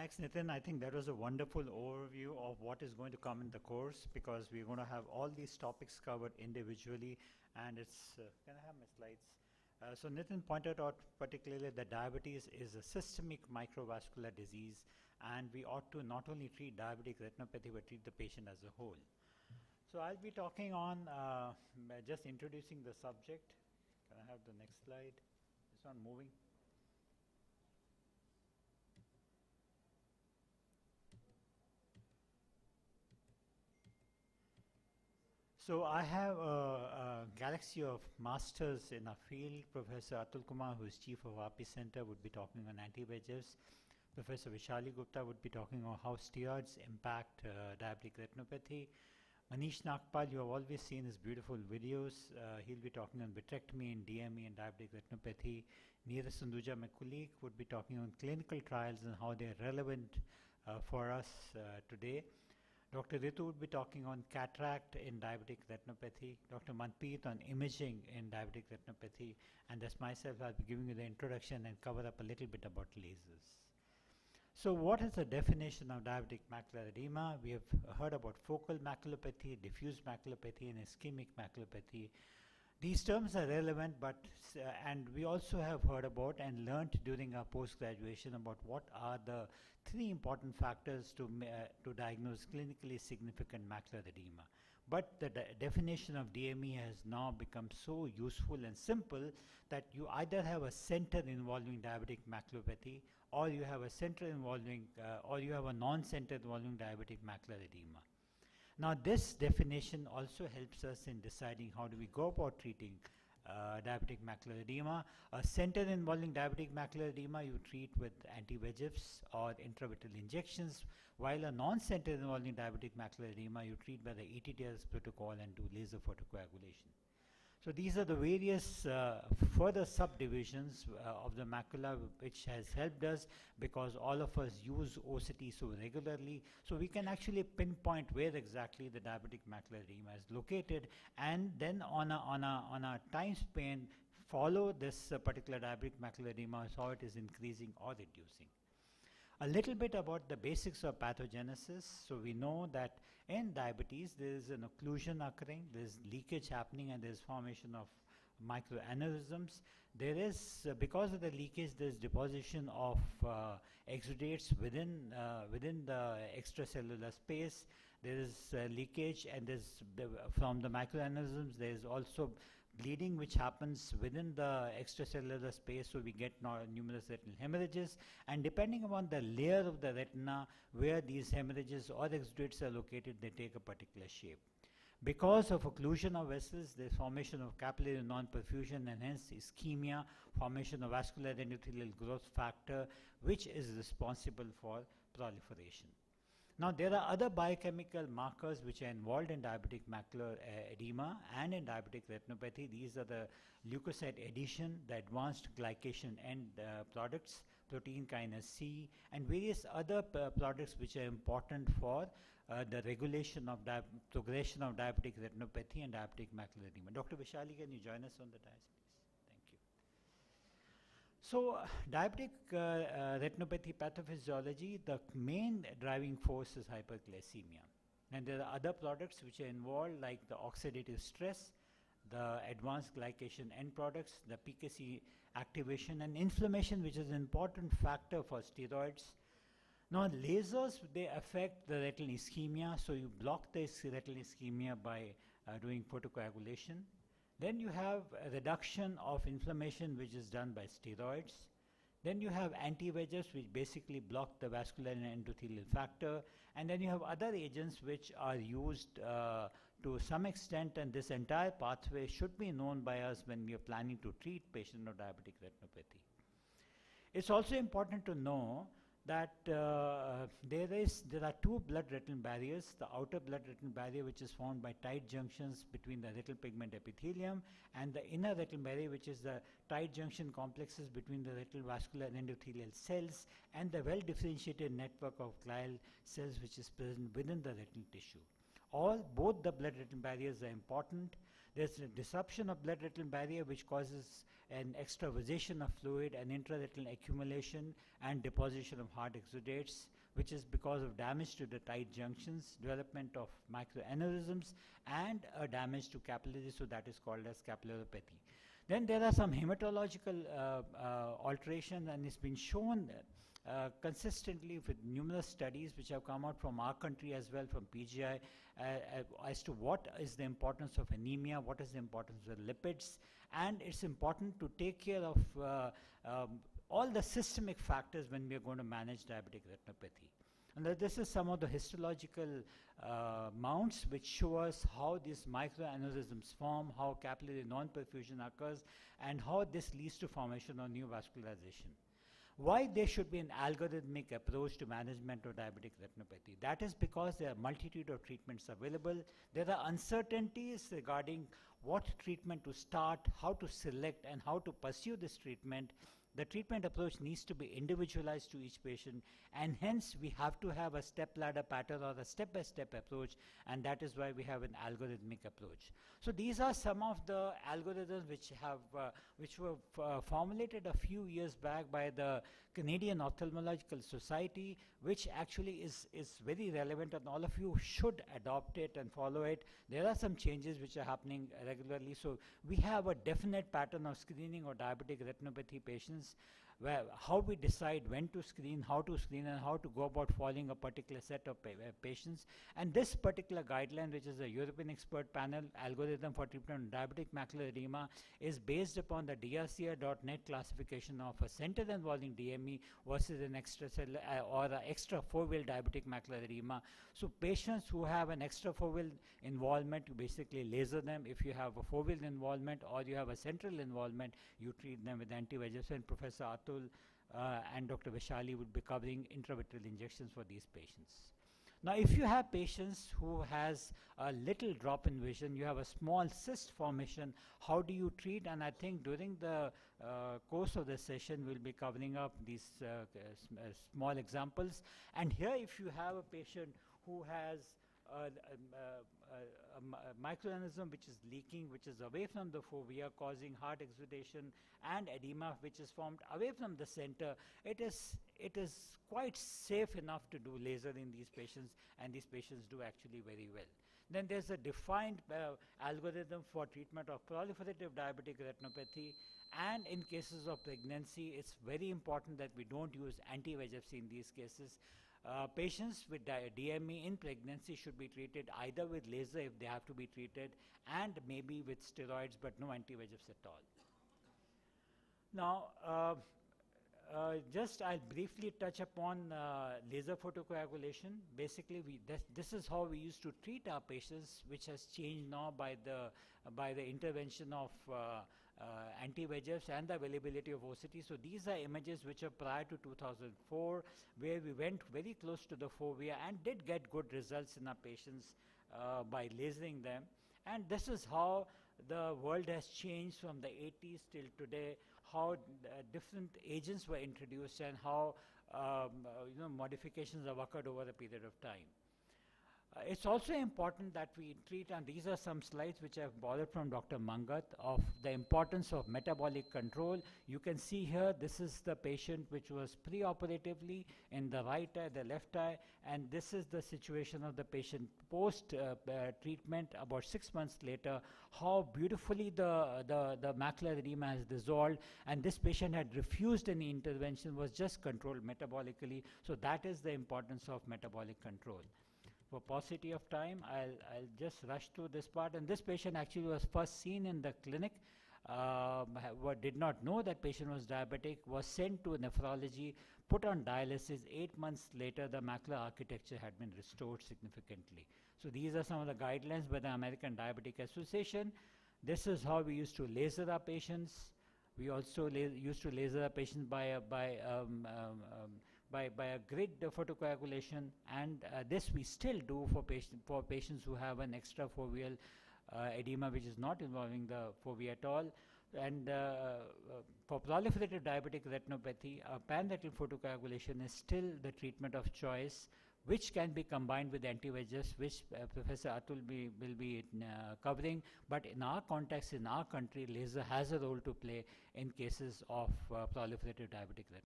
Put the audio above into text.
Thanks, Nitin. I think that was a wonderful overview of what is going to come in the course, because we're going to have all these topics covered individually, and it's, can I have my slides? So Nitin pointed out particularly that diabetes is a systemic microvascular disease, and we ought to not only treat diabetic retinopathy, but treat the patient as a whole. So I'll be talking on just introducing the subject. Can I have the next slide? It's not moving. So I have a galaxy of masters in our field. Professor Atul Kumar, who is chief of RP Center, would be talking on anti-VEGFs. Professor Vishali Gupta would be talking on how steroids impact diabetic retinopathy. Manish Nagpal, you have always seen his beautiful videos. He'll be talking on vitrectomy and DME and diabetic retinopathy. Dr.Neeraj Sanduja, my colleague, would be talking on clinical trials and how they're relevant for us today. Dr.RITU would be talking on cataract in diabetic retinopathy, Dr.Manpreet on imaging in diabetic retinopathy, and as myself, I'll be giving you the introduction and cover up a little bit about lasers. So what is the definition of diabetic macular edema? We have heard about focal maculopathy, diffuse maculopathy, and ischemic maculopathy. These terms are relevant, but and we also have heard about and learned during our post-graduation about what are the three important factors to diagnose clinically significant macular edema. But the definition of DME has now become so useful and simple that you either have a center involving diabetic maculopathy, or you have a center involving, or you have a non-center involving diabetic macular edema. Now this definition also helps us in deciding how do we go about treating diabetic macular edema. A center involving diabetic macular edema you treat with anti-VEGFs or intravitreal injections, while a non-center involving diabetic macular edema you treat by the ETTRS protocol and do laser photocoagulation. So these are the various further subdivisions of the macula, which has helped us because all of us use OCT so regularly, so we can actually pinpoint where exactly the diabetic macular edema is located, and then on a time span follow this particular diabetic macular edema, how it is increasing or reducing. A little bit about the basics of pathogenesis. So we know that in diabetes there is an occlusion occurring, there is leakage happening, and there is formation of microaneurysms. There is, because of the leakage, there is deposition of exudates within the extracellular space. There is leakage, and from the microaneurysms there is also bleeding which happens within the extracellular space, so we get numerous retinal hemorrhages, and depending upon the layer of the retina where these hemorrhages or exudates are located, they take a particular shape. Because of occlusion of vessels, there is formation of capillary non-perfusion and hence ischemia, formation of vascular endothelial growth factor, which is responsible for proliferation. Now there are other biochemical markers which are involved in diabetic macular edema and in diabetic retinopathy. These are the leukocyte adhesion, the advanced glycation end products, protein kinase C, and various other products which are important for the regulation of progression of diabetic retinopathy and diabetic macular edema. Dr. Vishali, can you join us on the dais, please? Thank you. So diabetic retinopathy pathophysiology, the main driving force is hyperglycemia. And there are other products which are involved, like the oxidative stress, the advanced glycation end products, the PKC activation, and inflammation, which is an important factor for steroids. Now lasers, they affect the retinal ischemia, so you block the retinal ischemia by doing photocoagulation. Then you have a reduction of inflammation, which is done by steroids. Then you have anti-VEGFs, which basically block the vascular and endothelial factor. And then you have other agents which are used to some extent, and this entire pathway should be known by us when we are planning to treat patients of diabetic retinopathy. It's also important to know that there are two blood-retinal barriers, the outer blood-retinal barrier, which is formed by tight junctions between the retinal pigment epithelium, and the inner retinal barrier, which is the tight junction complexes between the retinal vascular and endothelial cells, and the well-differentiated network of glial cells which is present within the retinal tissue. Both the blood-retinal barriers are important. There's a disruption of blood-retinal barrier which causes an extravasation of fluid and intraretinal accumulation and deposition of hard exudates, which is because of damage to the tight junctions, development of microaneurysms, and a damage to capillaries, so that is called as capilloropathy. Then there are some hematological alterations, and it's been shown consistently with numerous studies which have come out from our country as well, from PGI, as to what is the importance of anemia, what is the importance of lipids, and it's important to take care of all the systemic factors when we are going to manage diabetic retinopathy. And this is some of the histological mounts which show us how these microaneurysms form, how capillary non-perfusion occurs, and how this leads to formation of new vascularization. Why there should be an algorithmic approach to management of diabetic retinopathy? That is because there are multitude of treatments available. There are uncertainties regarding what treatment to start, how to select, and how to pursue this treatment. The treatment approach needs to be individualized to each patient, and hence we have to have a step-ladder pattern or a step-by-step approach, and that is why we have an algorithmic approach. So these are some of the algorithms which were formulated a few years back by the Canadian Ophthalmological Society, which actually is very relevant, and all of you should adopt it and follow it. There are some changes which are happening regularly, so we have a definite pattern of screening of diabetic retinopathy patients, where how we decide when to screen, how to screen, and how to go about following a particular set of patients. And this particular guideline, which is a European expert panel algorithm for treatment of diabetic macular edema, is based upon the DRCR.net classification of a center involving DME versus an extracellular or an extra foveal diabetic macular edema. So patients who have an extra foveal involvement, you basically laser them. If you have a foveal involvement or you have a central involvement, you treat them with anti-VEGF. And Professor Atul and Dr. Vishali would be covering intravitreal injections for these patients. Now, if you have patients who has a little drop in vision, you have a small cyst formation, how do you treat? And I think during the course of the session, we'll be covering up these small examples. And here, if you have a patient who has a microaneurysm which is leaking, which is away from the fovea, causing hard exudation and edema which is formed away from the center, it is quite safe enough to do laser in these patients, and these patients do actually very well. Then there's a defined algorithm for treatment of proliferative diabetic retinopathy, and in cases of pregnancy, it's very important that we don't use anti-VEGFs in these cases. Patients with DME in pregnancy should be treated either with laser if they have to be treated, and maybe with steroids, but no anti-VEGFs at all. Now, I'll briefly touch upon laser photocoagulation. Basically, this is how we used to treat our patients, which has changed now by the intervention of anti-VEGFs and the availability of OCT. So these are images which are prior to 2004, where we went very close to the fovea and did get good results in our patients by lasering them. And this is how the world has changed from the 80s till today, how different agents were introduced, and how modifications have occurred over a period of time. It's also important that we treat, and these are some slides which I've borrowed from Dr. Mangat, of the importance of metabolic control. You can see here, this is the patient which was pre-operatively in the right eye, the left eye, and this is the situation of the patient post-treatment about 6 months later, how beautifully the macular edema has dissolved, and this patient had refused any intervention, was just controlled metabolically. So that is the importance of metabolic control. For paucity of time, I'll just rush through this part. And this patient actually was first seen in the clinic, did not know that patient was diabetic, was sent to nephrology, put on dialysis. 8 months later, the macular architecture had been restored significantly. So these are some of the guidelines by the American Diabetic Association. This is how we used to laser our patients. We also used to laser our patients by a grid photocoagulation, and this we still do for patients who have an extra foveal edema which is not involving the fovea at all. And for proliferative diabetic retinopathy, pan-retinal photocoagulation is still the treatment of choice which can be combined with anti-VEGFs, which Professor Atul will be covering. But in our context, in our country, laser has a role to play in cases of proliferative diabetic retinopathy.